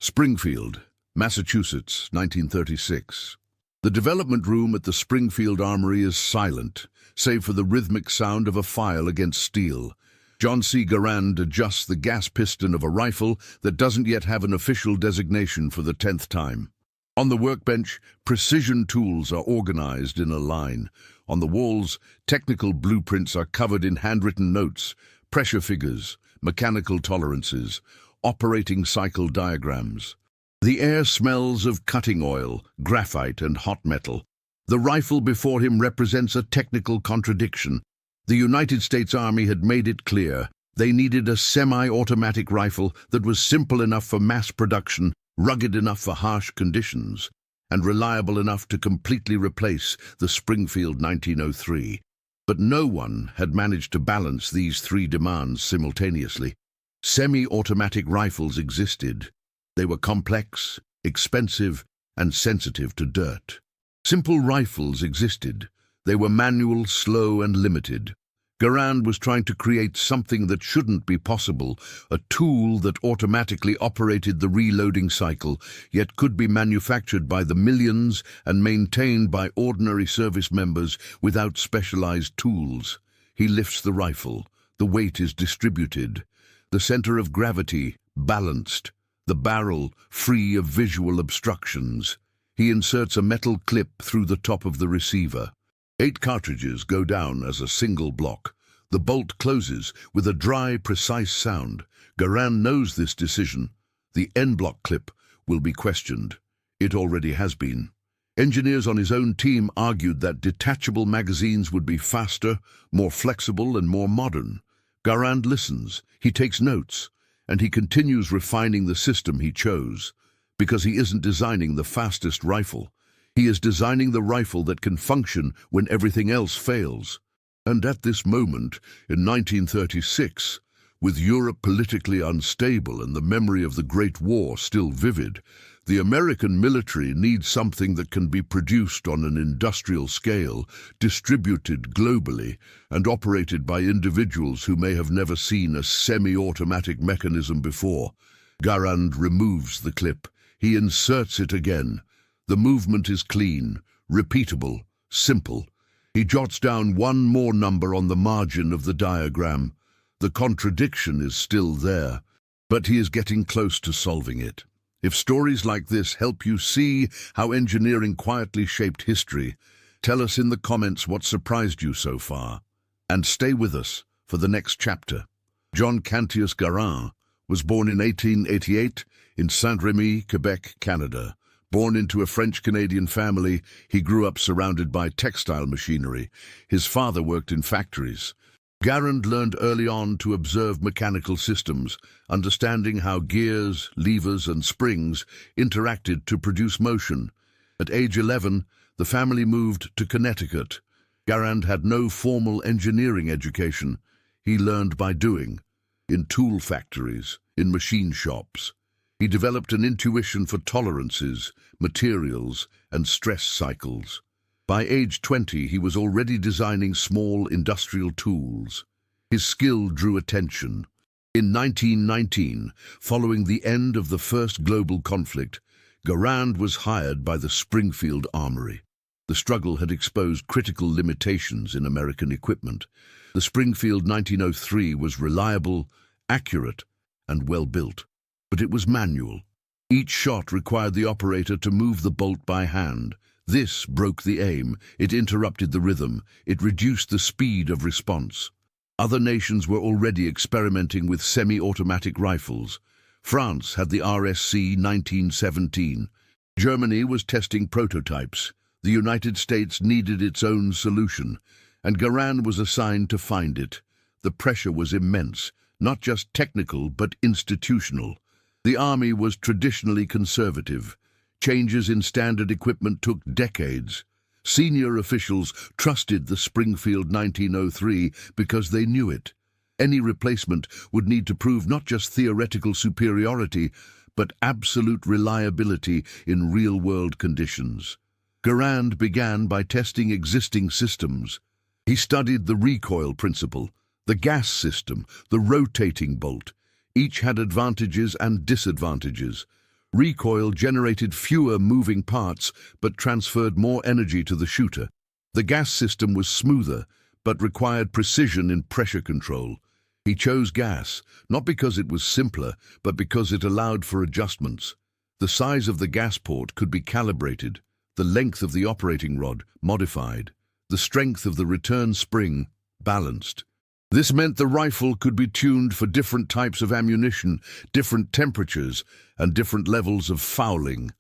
Springfield, Massachusetts, 1936. The development room at the Springfield Armory is silent, save for the rhythmic sound of a file against steel. John C. Garand adjusts the gas piston of a rifle that doesn't yet have an official designation for the 10th time. On the workbench, precision tools are organized in a line. On the walls, technical blueprints are covered in handwritten notes, pressure figures, mechanical tolerances, operating cycle diagrams. The air smells of cutting oil, graphite, and hot metal. The rifle before him represents a technical contradiction. The United States Army had made it clear they needed a semi-automatic rifle that was simple enough for mass production, rugged enough for harsh conditions, and reliable enough to completely replace the Springfield 1903. But no one had managed to balance these three demands simultaneously. Semi-automatic rifles existed. They were complex, expensive, and sensitive to dirt. Simple rifles existed. They were manual, slow, and limited. Garand was trying to create something that shouldn't be possible, a tool that automatically operated the reloading cycle, yet could be manufactured by the millions and maintained by ordinary service members without specialized tools. He lifts the rifle. The weight is distributed. The center of gravity balanced. The barrel free of visual obstructions. He inserts a metal clip through the top of the receiver. 8 cartridges go down as a single block. The bolt closes with a dry, precise sound. Garand knows this decision. The N-block clip will be questioned. It already has been. Engineers on his own team argued that detachable magazines would be faster, more flexible, and more modern. Garand listens, he takes notes, and he continues refining the system he chose, because he isn't designing the fastest rifle. He is designing the rifle that can function when everything else fails. And at this moment, in 1936, with Europe politically unstable and the memory of the Great War still vivid, the American military needs something that can be produced on an industrial scale, distributed globally, and operated by individuals who may have never seen a semi-automatic mechanism before. Garand removes the clip. He inserts it again. The movement is clean, repeatable, simple. He jots down one more number on the margin of the diagram. The contradiction is still there, but he is getting close to solving it. If stories like this help you see how engineering quietly shaped history, tell us in the comments what surprised you so far. And stay with us for the next chapter. John Cantius Garand was born in 1888 in Saint-Rémy, Quebec, Canada. Born into a French-Canadian family, he grew up surrounded by textile machinery. His father worked in factories. Garand learned early on to observe mechanical systems, understanding how gears, levers, and springs interacted to produce motion. At age 11, the family moved to Connecticut. Garand had no formal engineering education. He learned by doing, in tool factories, in machine shops. He developed an intuition for tolerances, materials, and stress cycles. By age 20, he was already designing small industrial tools. His skill drew attention. In 1919, following the end of the first global conflict, Garand was hired by the Springfield Armory. The struggle had exposed critical limitations in American equipment. The Springfield 1903 was reliable, accurate, and well-built, but it was manual. Each shot required the operator to move the bolt by hand. This broke the aim, it interrupted the rhythm, it reduced the speed of response. Other nations were already experimenting with semi-automatic rifles. France had the RSC 1917. Germany was testing prototypes. The United States needed its own solution, and Garand was assigned to find it. The pressure was immense, not just technical but institutional. The Army was traditionally conservative. Changes in standard equipment took decades. Senior officials trusted the Springfield 1903 because they knew it. Any replacement would need to prove not just theoretical superiority, but absolute reliability in real-world conditions. Garand began by testing existing systems. He studied the recoil principle, the gas system, the rotating bolt. Each had advantages and disadvantages. Recoil generated fewer moving parts but transferred more energy to the shooter. The gas system was smoother but required precision in pressure control. He chose gas, not because it was simpler, but because it allowed for adjustments. The size of the gas port could be calibrated, the length of the operating rod modified, the strength of the return spring balanced. This meant the rifle could be tuned for different types of ammunition, different temperatures, and different levels of fouling.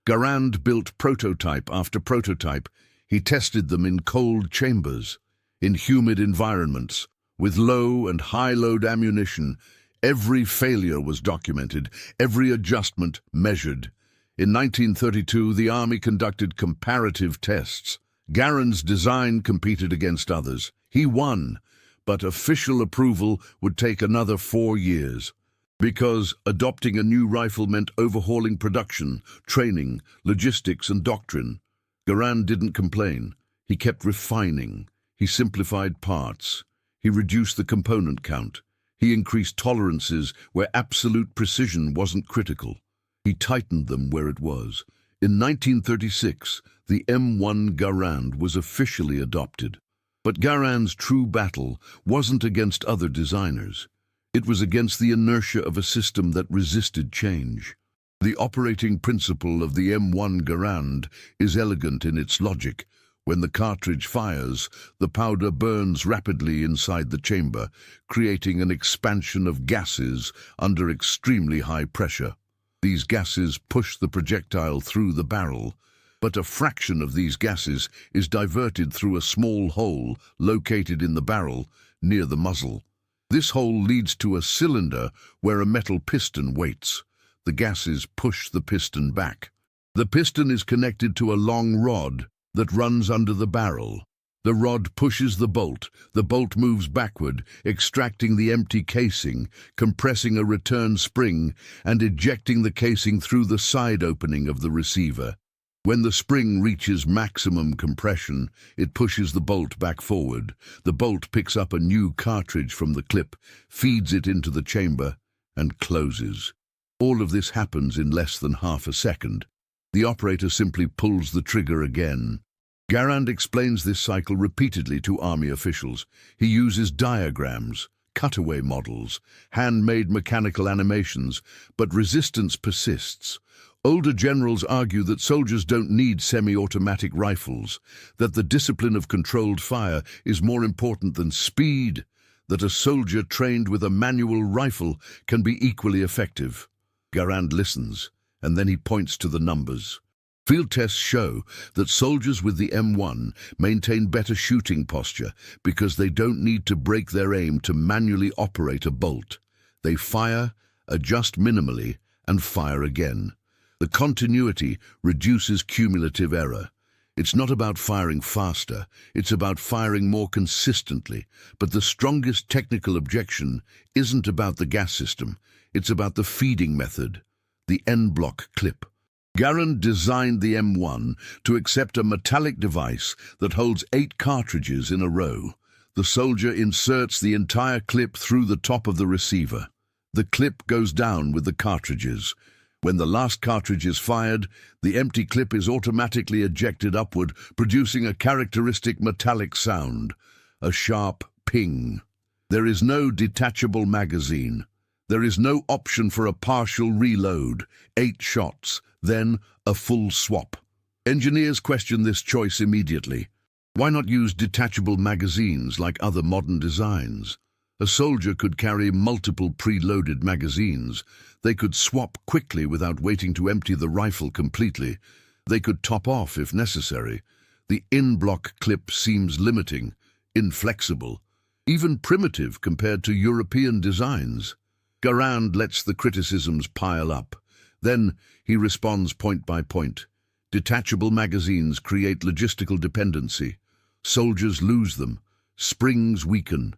Garand built prototype after prototype. He tested them in cold chambers, in humid environments, with low and high-load ammunition. Every failure was documented, every adjustment measured. In 1932, the Army conducted comparative tests. Garand's design competed against others. He won, but official approval would take another 4 years. Because adopting a new rifle meant overhauling production, training, logistics, and doctrine. Garand didn't complain. He kept refining. He simplified parts. He reduced the component count. He increased tolerances where absolute precision wasn't critical. He tightened them where it was. In 1936, the M1 Garand was officially adopted. But Garand's true battle wasn't against other designers. It was against the inertia of a system that resisted change. The operating principle of the M1 Garand is elegant in its logic. When the cartridge fires, the powder burns rapidly inside the chamber, creating an expansion of gases under extremely high pressure. These gases push the projectile through the barrel, but a fraction of these gases is diverted through a small hole located in the barrel near the muzzle. This hole leads to a cylinder where a metal piston waits. The gases push the piston back. The piston is connected to a long rod that runs under the barrel. The rod pushes the bolt moves backward, extracting the empty casing, compressing a return spring, and ejecting the casing through the side opening of the receiver. When the spring reaches maximum compression, it pushes the bolt back forward. The bolt picks up a new cartridge from the clip, feeds it into the chamber, and closes. All of this happens in less than half a second. The operator simply pulls the trigger again. Garand explains this cycle repeatedly to Army officials. He uses diagrams, cutaway models, handmade mechanical animations, but resistance persists. Older generals argue that soldiers don't need semi-automatic rifles, that the discipline of controlled fire is more important than speed, that a soldier trained with a manual rifle can be equally effective. Garand listens, and then he points to the numbers. Field tests show that soldiers with the M1 maintain better shooting posture because they don't need to break their aim to manually operate a bolt. They fire, adjust minimally, and fire again. The continuity reduces cumulative error. It's not about firing faster, it's about firing more consistently. But the strongest technical objection isn't about the gas system, it's about the feeding method, the N-block clip. Garand designed the M1 to accept a metallic device that holds 8 cartridges in a row. The soldier inserts the entire clip through the top of the receiver. The clip goes down with the cartridges. When the last cartridge is fired, the empty clip is automatically ejected upward, producing a characteristic metallic sound, a sharp ping. There is no detachable magazine. There is no option for a partial reload, 8 shots, then a full swap. Engineers question this choice immediately. Why not use detachable magazines like other modern designs? A soldier could carry multiple preloaded magazines. They could swap quickly without waiting to empty the rifle completely. They could top off if necessary. The in-block clip seems limiting, inflexible, even primitive compared to European designs. Garand lets the criticisms pile up. Then he responds point by point. Detachable magazines create logistical dependency. Soldiers lose them. Springs weaken.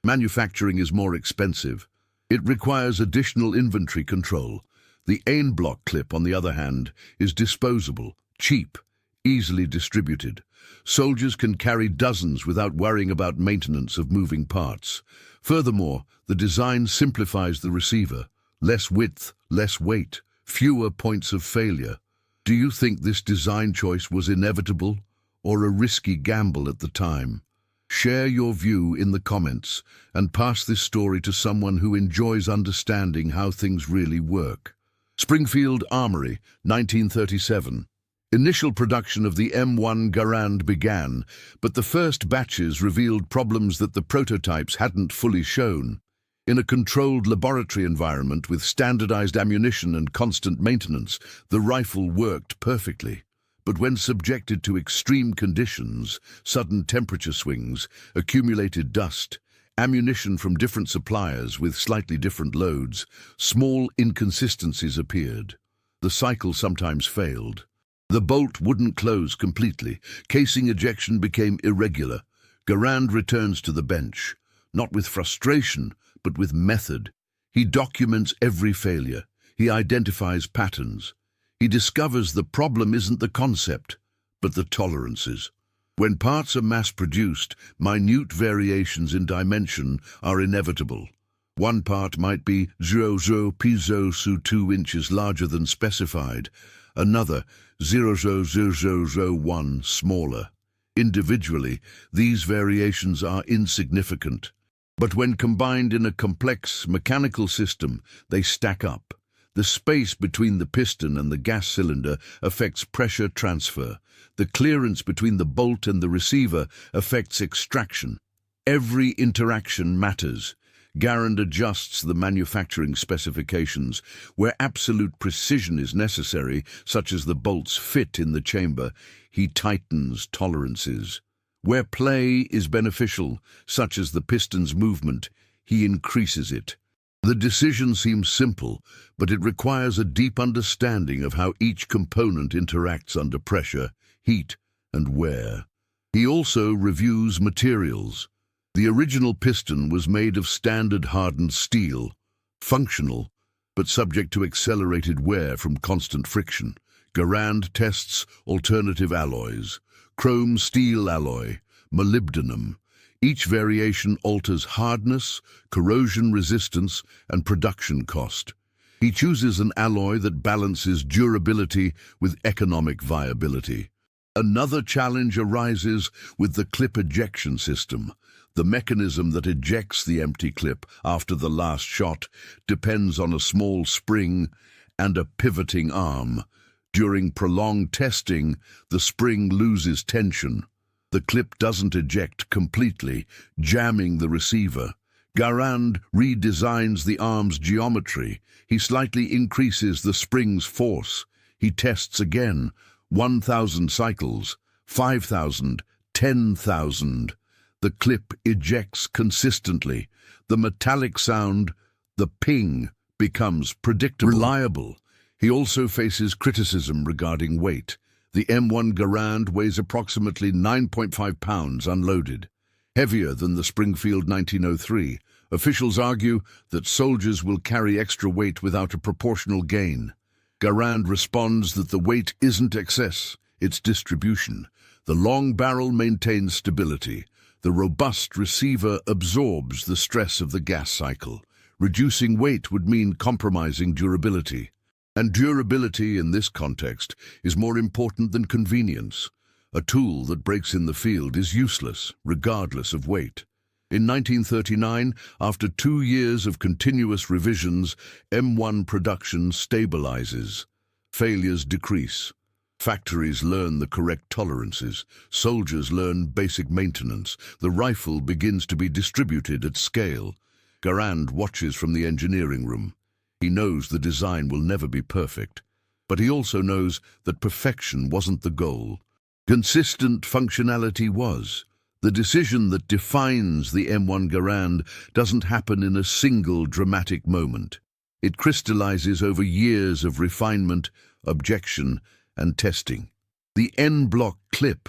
Manufacturing is more expensive. It requires additional inventory control. The N-block clip, on the other hand, is disposable, cheap, easily distributed. Soldiers can carry dozens without worrying about maintenance of moving parts. Furthermore, the design simplifies the receiver. Less width, less weight, fewer points of failure. Do you think this design choice was inevitable or a risky gamble at the time? Share your view in the comments and pass this story to someone who enjoys understanding how things really work. Springfield Armory, 1937. Initial production of the M1 Garand began, but the first batches revealed problems that the prototypes hadn't fully shown. In a controlled laboratory environment with standardized ammunition and constant maintenance, the rifle worked perfectly. But when subjected to extreme conditions, sudden temperature swings, accumulated dust, ammunition from different suppliers with slightly different loads, small inconsistencies appeared. The cycle sometimes failed. The bolt wouldn't close completely. Casing ejection became irregular. Garand returns to the bench, not with frustration, but with method. He documents every failure. He identifies patterns. He discovers the problem isn't the concept, but the tolerances. When parts are mass-produced, minute variations in dimension are inevitable. One part might be 0.0 piezo su 2 inches larger than specified, another 0.0001 smaller. Individually, these variations are insignificant, but when combined in a complex mechanical system, they stack up. The space between the piston and the gas cylinder affects pressure transfer. The clearance between the bolt and the receiver affects extraction. Every interaction matters. Garand adjusts the manufacturing specifications. Where absolute precision is necessary, such as the bolt's fit in the chamber, he tightens tolerances. Where play is beneficial, such as the piston's movement, he increases it. The decision seems simple, but it requires a deep understanding of how each component interacts under pressure, heat, and wear. He also reviews materials. The original piston was made of standard hardened steel, functional, but subject to accelerated wear from constant friction. Garand tests alternative alloys, chrome steel alloy, molybdenum. Each variation alters hardness, corrosion resistance, and production cost. He chooses an alloy that balances durability with economic viability. Another challenge arises with the clip ejection system. The mechanism that ejects the empty clip after the last shot depends on a small spring and a pivoting arm. During prolonged testing, the spring loses tension. The clip doesn't eject completely, jamming the receiver. Garand redesigns the arm's geometry. He slightly increases the spring's force. He tests again. 1,000 cycles, 5,000, 10,000. The clip ejects consistently. The metallic sound, the ping, becomes predictable, reliable. He also faces criticism regarding weight. The M1 Garand weighs approximately 9.5 pounds unloaded, heavier than the Springfield 1903. Officials argue that soldiers will carry extra weight without a proportional gain. Garand responds that the weight isn't excess, it's distribution. The long barrel maintains stability. The robust receiver absorbs the stress of the gas cycle. Reducing weight would mean compromising durability. And durability in this context is more important than convenience. A tool that breaks in the field is useless, regardless of weight. In 1939, after 2 years of continuous revisions, M1 production stabilizes. Failures decrease. Factories learn the correct tolerances. Soldiers learn basic maintenance. The rifle begins to be distributed at scale. Garand watches from the engineering room. He knows the design will never be perfect, but he also knows that perfection wasn't the goal. Consistent functionality was. The decision that defines the M1 Garand doesn't happen in a single dramatic moment. It crystallizes over years of refinement, objection, and testing. The N-block clip,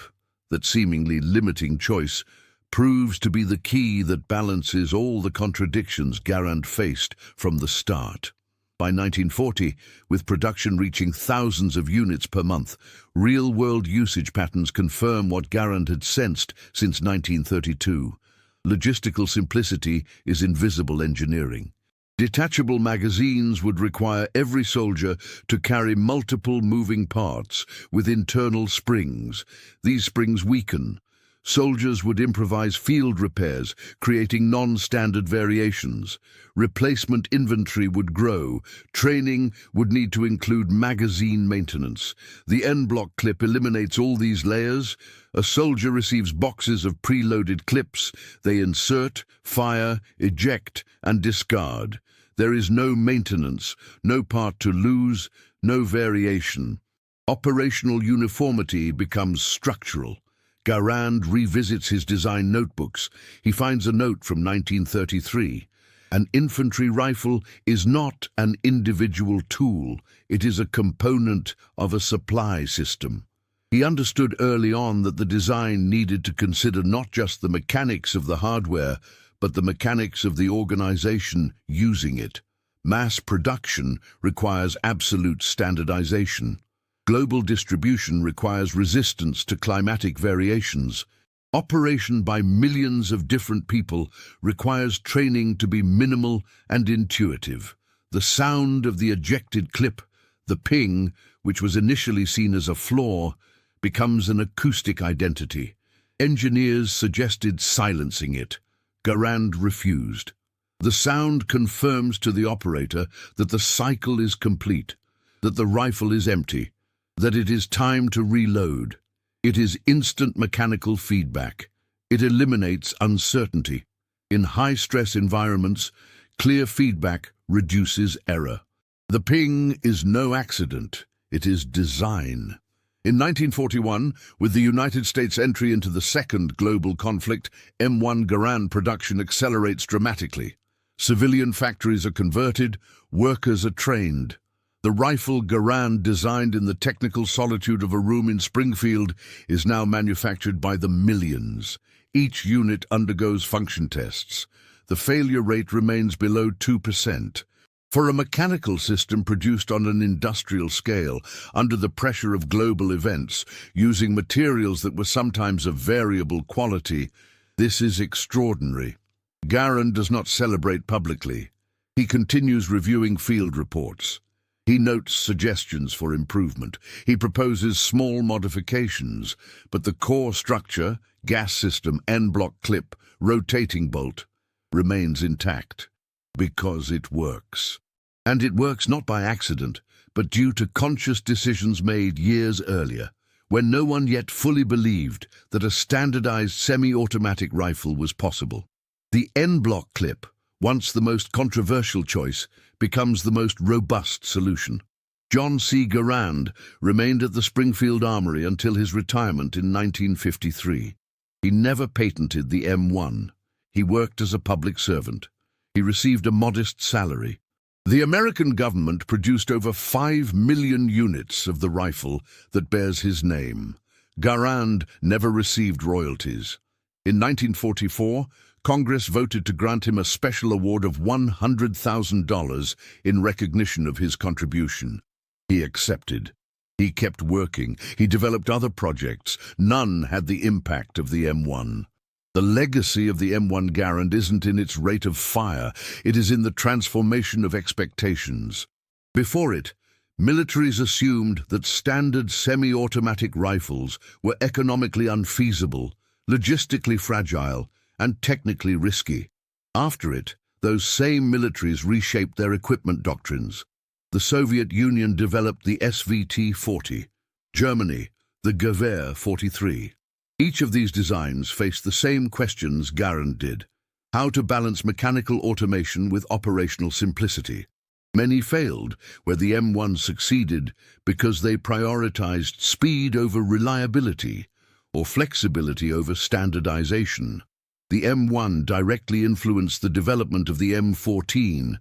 that seemingly limiting choice, proves to be the key that balances all the contradictions Garand faced from the start. By 1940, with production reaching thousands of units per month, real-world usage patterns confirm what Garand had sensed since 1932. Logistical simplicity is invisible engineering. Detachable magazines would require every soldier to carry multiple moving parts with internal springs. These springs weaken. Soldiers would improvise field repairs, creating non-standard variations. Replacement inventory would grow. Training would need to include magazine maintenance. The N-block clip eliminates all these layers. A soldier receives boxes of preloaded clips. They insert, fire, eject, and discard. There is no maintenance, no part to lose, no variation. Operational uniformity becomes structural. Garand revisits his design notebooks. He finds a note from 1933. An infantry rifle is not an individual tool. It is a component of a supply system. He understood early on that the design needed to consider not just the mechanics of the hardware, but the mechanics of the organization using it. Mass production requires absolute standardization. Global distribution requires resistance to climatic variations. Operation by millions of different people requires training to be minimal and intuitive. The sound of the ejected clip, the ping, which was initially seen as a flaw, becomes an acoustic identity. Engineers suggested silencing it. Garand refused. The sound confirms to the operator that the cycle is complete, that the rifle is empty, that it is time to reload. It is instant mechanical feedback. It eliminates uncertainty. In high-stress environments, clear feedback reduces error. The ping is no accident. It is design. In 1941, with the United States' entry into the second global conflict, M1 Garand production accelerates dramatically. Civilian factories are converted, workers are trained. The rifle Garand, designed in the technical solitude of a room in Springfield, is now manufactured by the millions. Each unit undergoes function tests. The failure rate remains below 2%. For a mechanical system produced on an industrial scale, under the pressure of global events, using materials that were sometimes of variable quality, this is extraordinary. Garand does not celebrate publicly. He continues reviewing field reports. He notes suggestions for improvement. He proposes small modifications, but the core structure, gas system, N-block clip, rotating bolt, remains intact. Because it works. And it works not by accident, but due to conscious decisions made years earlier, when no one yet fully believed that a standardized semi-automatic rifle was possible. The N-block clip, once the most controversial choice, becomes the most robust solution. John C. Garand remained at the Springfield Armory until his retirement in 1953. He never patented the M1. He worked as a public servant. He received a modest salary. The American government produced over 5 million units of the rifle that bears his name. Garand never received royalties. In 1944, Congress voted to grant him a special award of $100,000 in recognition of his contribution. He accepted. He kept working. He developed other projects. None had the impact of the M1. The legacy of the M1 Garand isn't in its rate of fire, it is in the transformation of expectations. Before it, militaries assumed that standard semi-automatic rifles were economically unfeasible, logistically fragile, and technically risky. After it, those same militaries reshaped their equipment doctrines. The Soviet Union developed the SVT-40, Germany, the Gewehr 43. Each of these designs faced the same questions Garand did: how to balance mechanical automation with operational simplicity. Many failed, where the M1 succeeded because they prioritized speed over reliability or flexibility over standardization. The M1 directly influenced the development of the M14,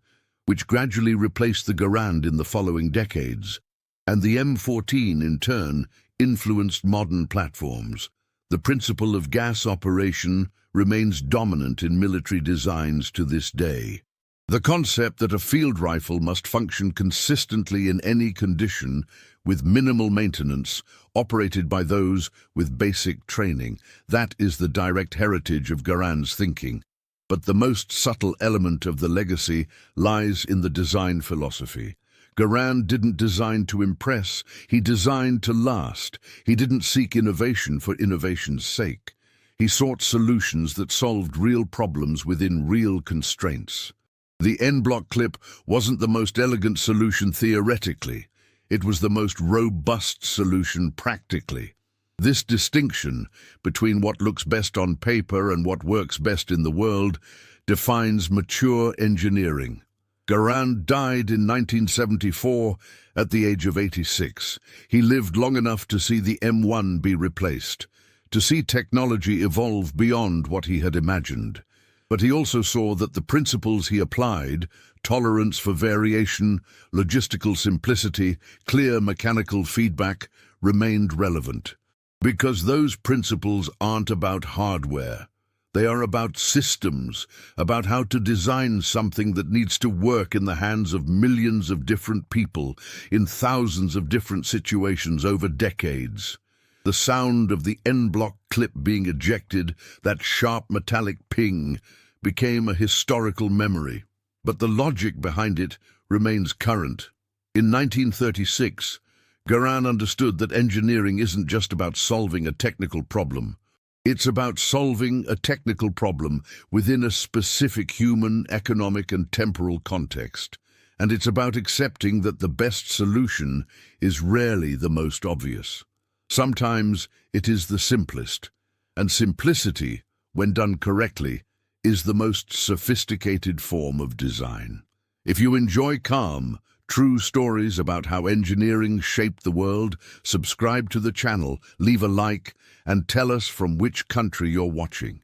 which gradually replaced the Garand in the following decades. And the M14, in turn, influenced modern platforms. The principle of gas operation remains dominant in military designs to this day. The concept that a field rifle must function consistently in any condition, with minimal maintenance, operated by those with basic training, that is the direct heritage of Garand's thinking. But the most subtle element of the legacy lies in the design philosophy. Garand didn't design to impress, he designed to last. He didn't seek innovation for innovation's sake. He sought solutions that solved real problems within real constraints. The N-block clip wasn't the most elegant solution theoretically. It was the most robust solution practically. This distinction between what looks best on paper and what works best in the world defines mature engineering. Garand died in 1974 at the age of 86. He lived long enough to see the M1 be replaced, to see technology evolve beyond what he had imagined. But he also saw that the principles he applied, tolerance for variation, logistical simplicity, clear mechanical feedback, remained relevant. Because those principles aren't about hardware. They are about systems, about how to design something that needs to work in the hands of millions of different people, in thousands of different situations over decades. The sound of the N-block clip being ejected, that sharp metallic ping, became a historical memory. But the logic behind it remains current. In 1936, Garand understood that engineering isn't just about solving a technical problem. It's about solving a technical problem within a specific human, economic, and temporal context. And it's about accepting that the best solution is rarely the most obvious. Sometimes it is the simplest, and simplicity, when done correctly, is the most sophisticated form of design. If you enjoy calm, true stories about how engineering shaped the world, subscribe to the channel, leave a like, and tell us from which country you're watching.